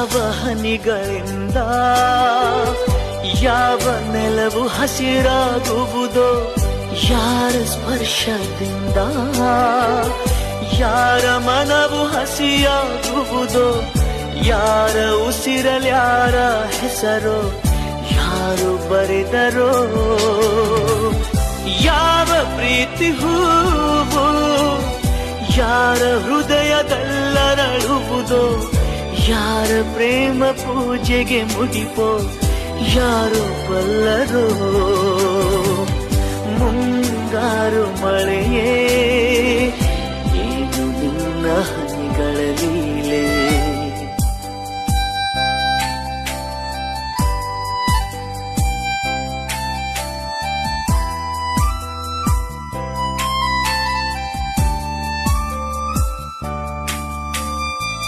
ಯಾವ ಹನಿಗಳಿಂದ ಯಾವ ನೆಲವು ಹಸಿರಾಗುವುದೋ, ಯಾರ ಸ್ಪರ್ಶದಿಂದ ಯಾರ ಮನವು ಹಸಿಯಾಗುವುದೋ, ಯಾರ ಉಸಿರಲ್ಯಾರ ಹೆಸರೋ ಯಾರು ಬರೆದರೋ, ಯಾವ ಪ್ರೀತಿ ಹೂವು ಯಾರ ಹೃದಯದಲ್ಲರಳುವುದೋ, ಯಾರ ಪ್ರೇಮ ಪೂಜೆಗೆ ಮುಡಿಪೋ ಯಾರು ಬಲ್ಲರೋ. ಮುಂಗಾರು ಮಳೆಯೇ ಏನು ನಿನ್ನ